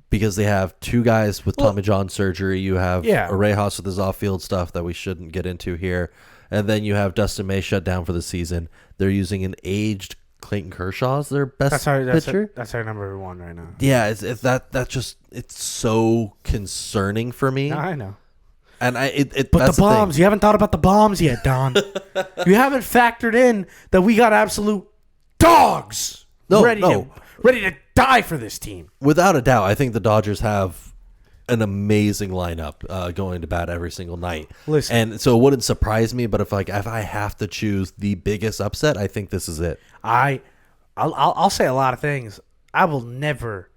because they have 2 guys with Tommy John surgery. You have Orejas with his off-field stuff that we shouldn't get into here, and then you have Dustin May shut down for the season. They're using an aged Clayton Kershaw as their best pitcher. That's our number 1 right now. Yeah, it's so concerning for me. I know. And but the bombs, you haven't thought about the bombs yet, Don. You haven't factored in that we got absolute dogs ready to die for this team. Without a doubt, I think the Dodgers have an amazing lineup going to bat every single night. Listen, and so it wouldn't surprise me, but if I have to choose the biggest upset, I think this is it. I'll say a lot of things. I will never.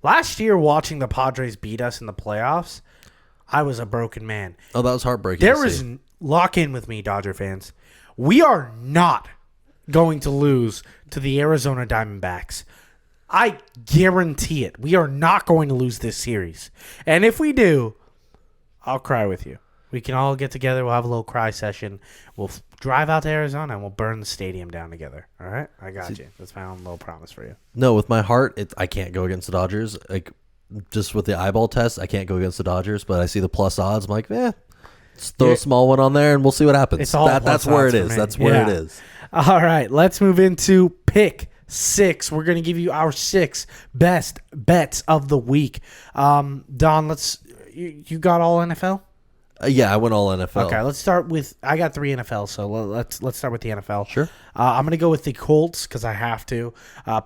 Last year, watching the Padres beat us in the playoffs, I was a broken man. Oh, that was heartbreaking. Lock in with me, Dodger fans. We are not going to lose to the Arizona Diamondbacks. I guarantee it. We are not going to lose this series. And if we do, I'll cry with you. We can all get together. We'll have a little cry session. We'll drive out to Arizona and we'll burn the stadium down together. All right? I got you. That's my own little promise for you. No, with my heart, I can't go against the Dodgers. Like, just with the eyeball test, I can't go against the Dodgers. But I see the plus odds. I'm like, let's throw a small one on there and we'll see what happens. It's all that's where it is. That's where it is. All right. Let's move into pick 6. We're going to give you our 6 best bets of the week. Don, you got all NFL? Yeah, I went all NFL. Okay, let's start with. I got 3 NFL, so let's start with the NFL. Sure. I'm gonna go with the Colts because I have to.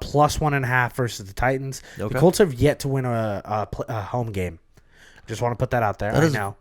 Plus 1.5 versus the Titans. Okay. The Colts have yet to win a home game. Just want to put that out there right now.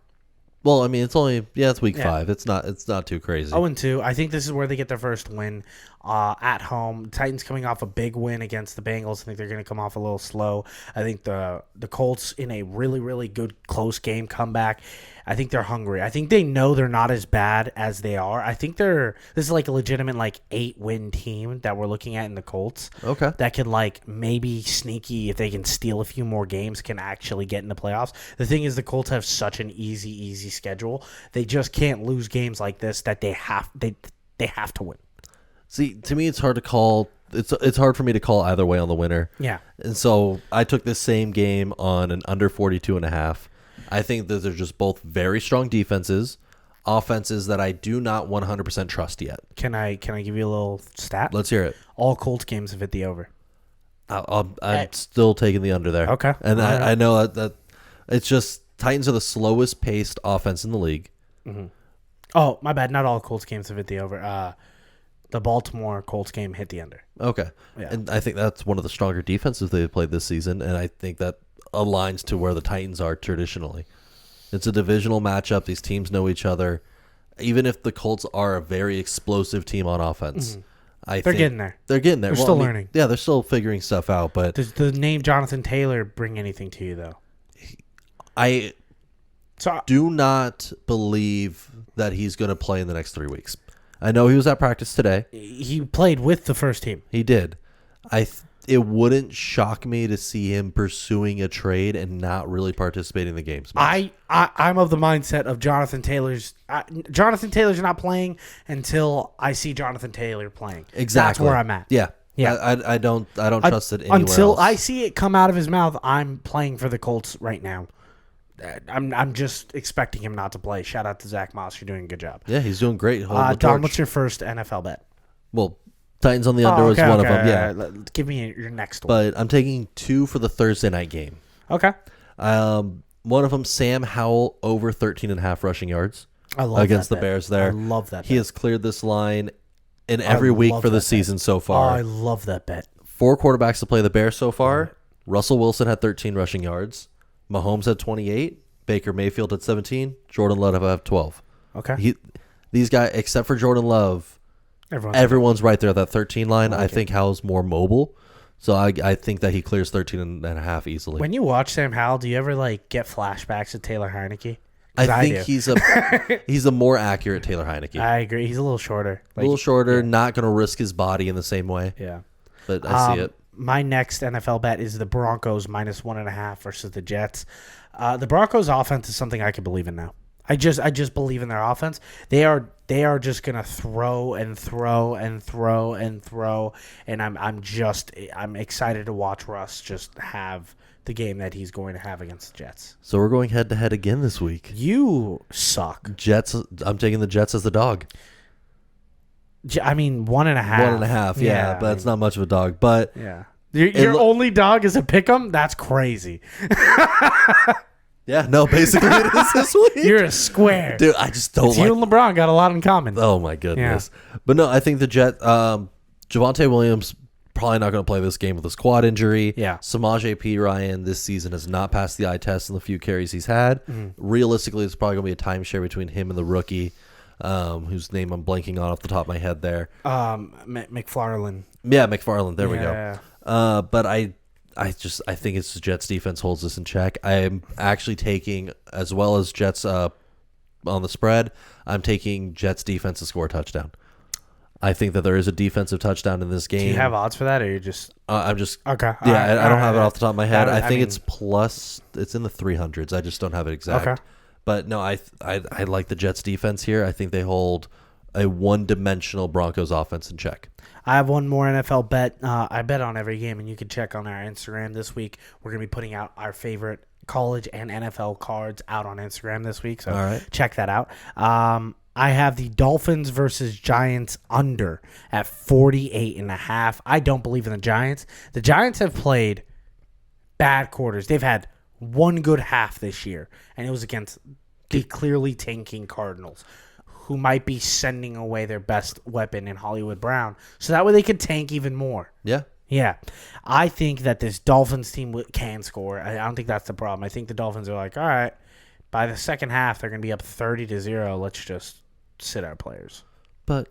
Well, I mean, it's week 5. It's not too crazy. 0-2. I think this is where they get their first win at home. Titans coming off a big win against the Bengals. I think they're going to come off a little slow. I think the Colts in a really, really good close game comeback. I think they're hungry. I think they know they're not as bad as they are. I think this is like a legitimate 8-win team that we're looking at in the Colts. Okay. That can maybe sneaky, if they can steal a few more games, can actually get in the playoffs. The thing is the Colts have such an easy schedule. They just can't lose games like this that they have to win. See, to me, it's hard to call. It's hard for me to call either way on the winner. Yeah. And so I took this same game on an under 42.5. I think that they're just both very strong offenses that I do not 100% trust yet. Can I give you a little stat? Let's hear it. All Colts games have hit the over. I'm still taking the under there. Okay. And I know that it's just Titans are the slowest paced offense in the league. Mm-hmm. Oh, my bad. Not all Colts games have hit the over. The Baltimore Colts game hit the under. Okay. Yeah. And I think that's one of the stronger defenses they've played this season, and I think that aligns to where the Titans are traditionally. It's a divisional matchup. These teams know each other. Even if the Colts are a very explosive team on offense, they're getting there. They're getting there. They're still learning. Yeah, they're still figuring stuff out. But does the name Jonathan Taylor bring anything to you, though? I do not believe that he's going to play in the next 3 weeks. I know he was at practice today. He played with the first team. He did. It wouldn't shock me to see him pursuing a trade and not really participating in the games. I'm of the mindset of Jonathan Taylor's not playing until I see Jonathan Taylor playing. Exactly. That's where I'm at. Yeah. I don't trust it anywhere until else. I see it come out of his mouth. I'm playing for the Colts right now. I'm just expecting him not to play. Shout out to Zach Moss. You're doing a good job. Yeah, he's doing great. Don, what's your first NFL bet? Well, Titans on the under was one of them. Yeah. Give me your next one. But I'm taking 2 for the Thursday night game. Okay. One of them, Sam Howell, over 13.5 rushing yards. I love against that the bet. Bears there. I love that bet. He has cleared this line in every week for the season so far. I love that bet. 4 quarterbacks to play the Bears so far. Russell Wilson had 13 rushing yards. Mahomes had 28. Baker Mayfield had 17. Jordan Love had 12. Okay. These guys, except for Jordan Love, everyone's right there at that 13 line. I think Howell's more mobile. So I think that he clears 13.5 easily. When you watch Sam Howell, do you ever get flashbacks to Taylor Heineke? I think he's a more accurate Taylor Heineke. I agree. He's a little shorter. Not going to risk his body in the same way. Yeah. But I see it. My next NFL bet is the Broncos minus 1.5 versus the Jets. The Broncos offense is something I can believe in now. I just believe in their offense. They are just gonna throw and throw and throw and throw, and I'm excited to watch Russ just have the game that he's going to have against the Jets. So we're going head to head again this week. You suck. Jets. I'm taking the Jets as the dog. I mean 1.5. 1.5. Yeah, but it's not much of a dog. But yeah, your only dog is a pick'em. That's crazy. Yeah, no, basically it is this week. You're a square. Dude, I just don't you and LeBron got a lot in common. Oh, my goodness. Yeah. But no, I think the Javonte Williams probably not going to play this game with a quad injury. Yeah. Samaje Perine this season has not passed the eye test in the few carries he's had. Realistically, it's probably going to be a timeshare between him and the rookie, whose name I'm blanking on off the top of my head there. McFarland. Yeah, McFarland. There we go. But I think it's the Jets defense holds this in check. I am actually taking, as well as Jets on the spread, I'm taking Jets defense to score a touchdown. I think that there is a defensive touchdown in this game. Do you have odds for that, or you just? I'm just Okay. Yeah, I don't have it off the top of my head. I think mean, it's plus. It's in the 300s. I just don't have it exact. Okay. But no, I like the Jets defense here. I think they hold a one-dimensional Broncos offense in check. I have one more NFL bet. I bet on every game, and you can check on our Instagram this week. We're going to be putting out our favorite college and NFL cards out on Instagram this week, so All right. check that out. I have the Dolphins versus Giants under at 48.5. I don't believe in the Giants. The Giants have played bad quarters. They've had one good half this year, and it was against the clearly tanking Cardinals, who might be sending away their best weapon in Hollywood Brown, so that way they could tank even more. Yeah. Yeah. I think that this Dolphins team can score. I don't think that's the problem. I think the Dolphins are like, all right, by the second half, they're going to be up 30-0. Let's just sit our players. But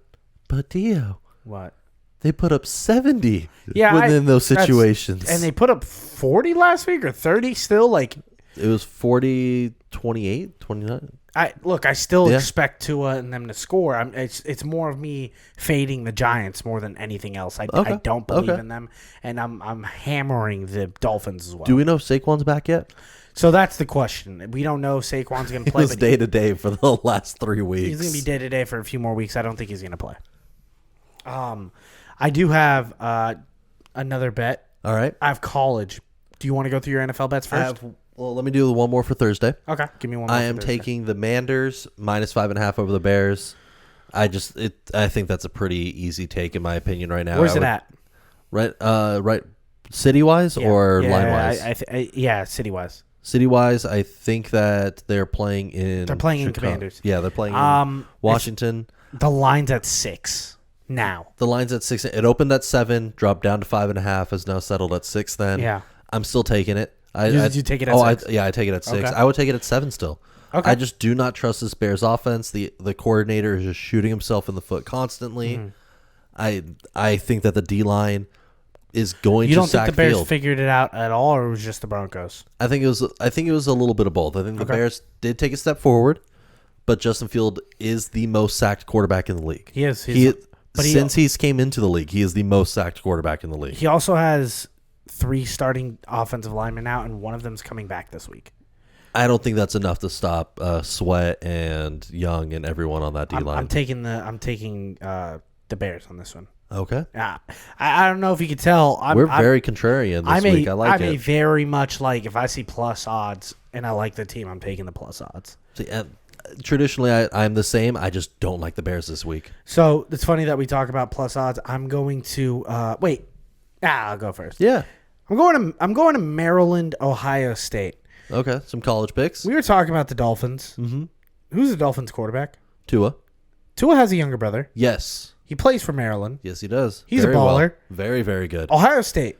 Dio, What? they put up 70 Yeah, within those situations. And they put up 40 last week or 30 still. Like, it was 40, 28, 29. I still expect Tua and them to score. It's more of me fading the Giants more than anything else. I don't believe in them, and I'm hammering the Dolphins as well. Do we know if Saquon's back yet? So that's the question. We don't know if Saquon's going to play. He was day to day for the last 3 weeks. He's going to be day to day for a few more weeks. I don't think he's going to play. I do have another bet. All right. I have college. Do you want to go through your NFL bets first? Well, let me do one more for Thursday. Okay, give me one more. I am taking the Manders minus 5.5 over the Bears. I think that's a pretty easy take in my opinion right now. Where's it at? Right, city wise or line wise? Yeah, city wise. City wise, I think that they're playing in. They're playing in Commanders. Yeah, they're playing in Washington. The line's at 6 now. The line's at 6. It opened at 7, dropped down to 5.5, has now settled at 6. Then yeah, I'm still taking it. You take it at 6? I take it at 6. Okay. I would take it at 7 still. Okay. I just do not trust this Bears offense. The coordinator is just shooting himself in the foot constantly. Mm-hmm. I think that the D-line is going to sack Field. You don't think the Bears figured it out at all, or it was just the Broncos? I think it was a little bit of both. I think the Bears did take a step forward, but Justin Field is the most sacked quarterback in the league. He is. Since he's came into the league, he is the most sacked quarterback in the league. He also has 3 starting offensive linemen out, and one of them's coming back this week. I don't think that's enough to stop Sweat and Young and everyone on that D line. I'm taking the Bears on this one. Okay. I don't know if you could tell. We're very contrarian this week. I like it. I'm very much like, if I see plus odds and I like the team, I'm taking the plus odds. See, traditionally, I'm the same. I just don't like the Bears this week. So it's funny that we talk about plus odds. I'm going to wait. I'll go first. Yeah. I'm going to Maryland, Ohio State. Okay, some college picks. We were talking about the Dolphins. Mm-hmm. Who's the Dolphins quarterback? Tua. Tua has a younger brother. Yes. He plays for Maryland. Yes, he does. He's a baller. Well. Very, very good. Ohio State,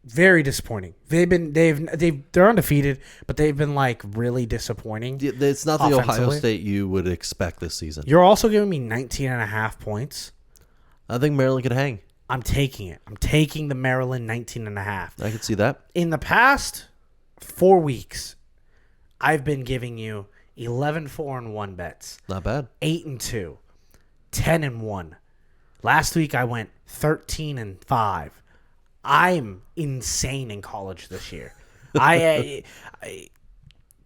very disappointing. They're undefeated, but they've been like really disappointing. It's not the Ohio State you would expect this season. You're also giving me 19.5 points. I think Maryland could hang. I'm taking it. I'm taking the Maryland 19.5. I can see that. In the past 4 weeks, I've been giving you 11-4-1 bets. Not bad. 8-2, 10-1. Last week I went 13-5. I'm insane in college this year.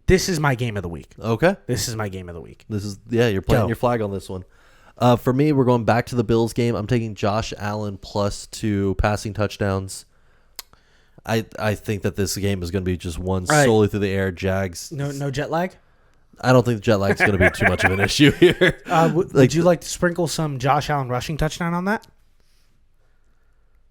This is my game of the week. Okay. This is my game of the week. You're planting your flag on this one. For me, we're going back to the Bills game. I'm taking Josh Allen plus 2 passing touchdowns. I think that this game is going to be just one solely through the air. Jags. No jet lag? I don't think jet lag is going to be too much of an issue here. Would you like to sprinkle some Josh Allen rushing touchdown on that?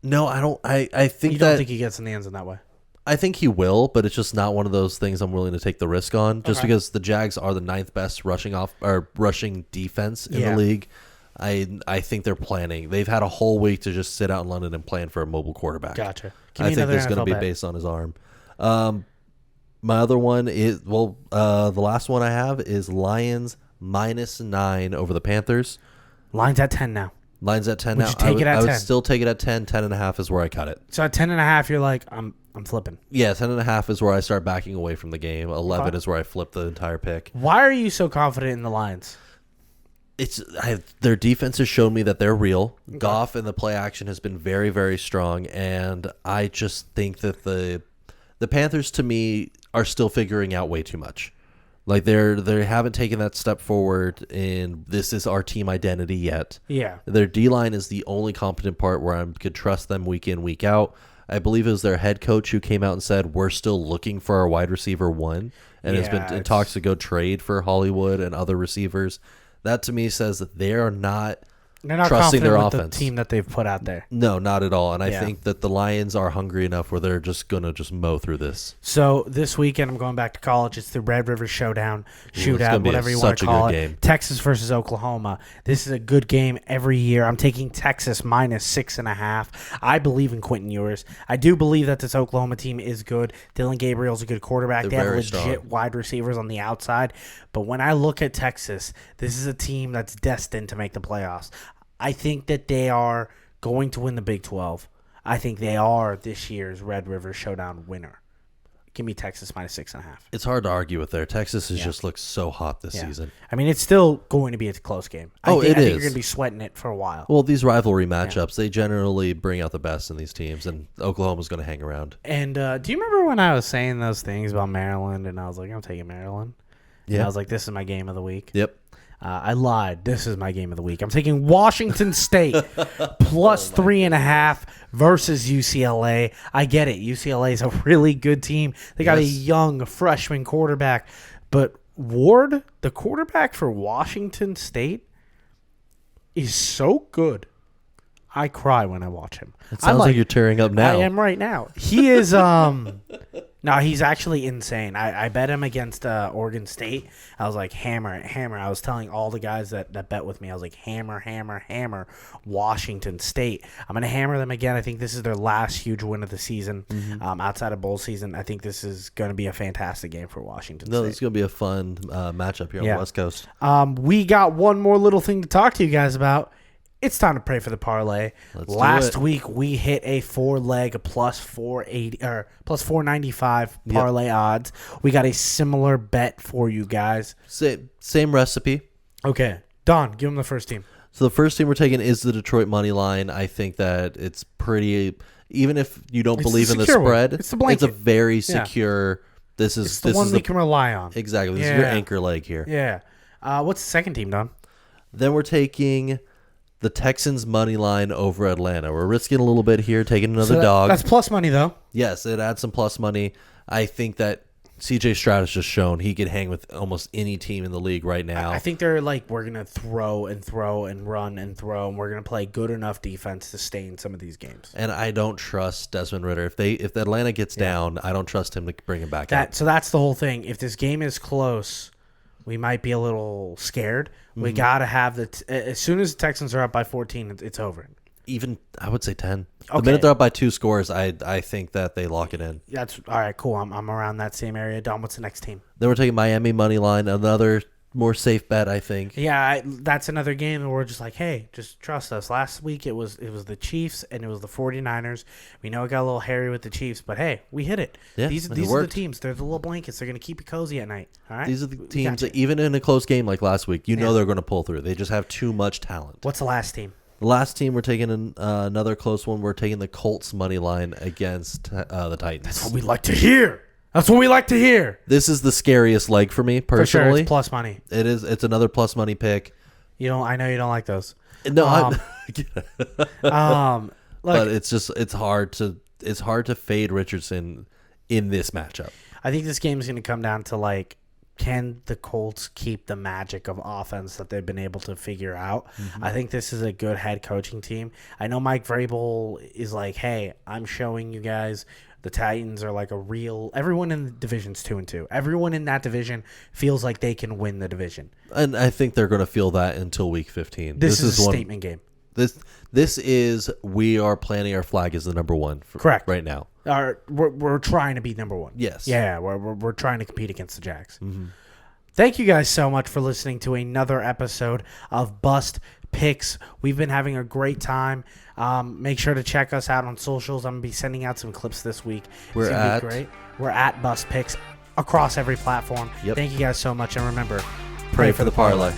No, I don't. I think you don't think he gets in the ends in that way. I think he will, but it's just not one of those things I'm willing to take the risk on. Just because the Jags are the 9th best rushing defense in the league. I think they're planning. They've had a whole week to just sit out in London and plan for a mobile quarterback. Gotcha. I think this is going to be based on his arm. My other one is, the last one I have is Lions -9 over the Panthers. Line's at 10 now. Line's at 10 would now. You take it at 10? I would still take it at 10. 10.5 is where I cut it. So at 10.5, you're like, I'm flipping. Yeah, 10.5 is where I start backing away from the game. 11 is where I flip the entire pick. Why are you so confident in the Lions? Their defense has shown me that they're real. Okay. Goff and the play action has been very, very strong, and I just think that the Panthers, to me, are still figuring out way too much. Like they haven't taken that step forward in this is our team identity yet. Yeah. Their D-line is the only competent part where I could trust them week in, week out. I believe it was their head coach who came out and said, we're still looking for our wide receiver one, and has been in talks to go trade for Hollywood and other receivers. That to me says that they're not trusting their offense. The team that they've put out there. No, not at all. And I think that the Lions are hungry enough where they're just going to just mow through this. So this weekend, I'm going back to college. It's the Red River Showdown, shootout, whatever you want to call it. Game. Texas versus Oklahoma. This is a good game every year. I'm taking Texas minus 6.5. I believe in Quentin Ewers. I do believe that this Oklahoma team is good. Dylan Gabriel's a good quarterback. They have legit wide receivers on the outside. But when I look at Texas, this is a team that's destined to make the playoffs. I think that they are going to win the Big 12. I think they are this year's Red River Showdown winner. Give me Texas minus 6.5. It's hard to argue with there. Texas has just looked so hot this season. I mean, it's still going to be a close game. I think you're going to be sweating it for a while. Well, these rivalry matchups, they generally bring out the best in these teams, and Oklahoma's going to hang around. And do you remember when I was saying those things about Maryland, and I was like, I'm taking Maryland? Yeah. And I was like, this is my game of the week. Yep. I lied. This is my game of the week. I'm taking Washington State plus 3.5 versus UCLA. I get it. UCLA is a really good team. They got a young freshman quarterback. But Ward, the quarterback for Washington State, is so good. I cry when I watch him. It sounds like you're tearing up now. I am right now. He is no, he's actually insane. I bet him against Oregon State. I was like, hammer it, hammer. I was telling all the guys that bet with me, I was like, hammer, hammer, hammer Washington State. I'm going to hammer them again. I think this is their last huge win of the season. Outside of bowl season, I think this is going to be a fantastic game for Washington State. It's going to be a fun matchup here on the West Coast. We got one more little thing to talk to you guys about. It's time to pray for the parlay. Last week we hit a 4-leg plus 480 or plus 495 parlay odds. We got a similar bet for you guys. Same recipe. Okay, Don, give them the first team. So the first team we're taking is the Detroit money line. I think that it's pretty. Even if you don't believe in the spread, it's a very secure. This is the one we can rely on. Exactly. This is your anchor leg here. Yeah. What's the second team, Don? Then we're taking the Texans money line over Atlanta. We're risking a little bit here, taking another dog. That's plus money, though. Yes, it adds some plus money. I think that CJ Stroud has just shown he could hang with almost any team in the league right now. I think they're like, we're going to throw and throw and run and throw, and we're going to play good enough defense to stay in some of these games. And I don't trust Desmond Ridder. If Atlanta gets down, I don't trust him to bring him back up. So that's the whole thing. If this game is close, we might be a little scared. We got to have as soon as the Texans are up by 14, it's over. Even, I would say 10. The minute they're up by 2 scores, I think that they lock it in. That's all right, cool. I'm around that same area. Don, what's the next team? Then we're taking Miami money line, another more safe bet, I think. Yeah, that's another game where we're just like, hey, just trust us. Last week it was the Chiefs and it was the 49ers. We know it got a little hairy with the Chiefs, but hey, we hit it. Yeah, these are the teams. They're the little blankets. They're going to keep you cozy at night. All right. These are the teams that even in a close game like last week, you know they're going to pull through. They just have too much talent. What's the last team? The last team, we're taking another close one. We're taking the Colts money line against the Titans. That's what we like to hear. That's what we like to hear. This is the scariest leg for me personally. For sure, it's plus money. It is. It's another plus money pick. I know you don't like those. No, look, but it's hard to fade Richardson in this matchup. I think this game is going to come down to can the Colts keep the magic of offense that they've been able to figure out? I think this is a good head coaching team. I know Mike Vrabel is like, hey, I'm showing you guys. The Titans are like everyone in the division's 2-2. Everyone in that division feels like they can win the division. And I think they're going to feel that until week 15. This is a statement game. This is, we are planting our flag as the number one. Correct. Right now. We're trying to be number one. Yes. Yeah, we're trying to compete against the Jags. Thank you guys so much for listening to another episode of Bust Picks. We've been having a great time. Make sure to check us out on socials. I'm going to be sending out some clips this week. We're at great. We're at Bust Picks across every platform. Thank you guys so much. And remember, pray for the parlay.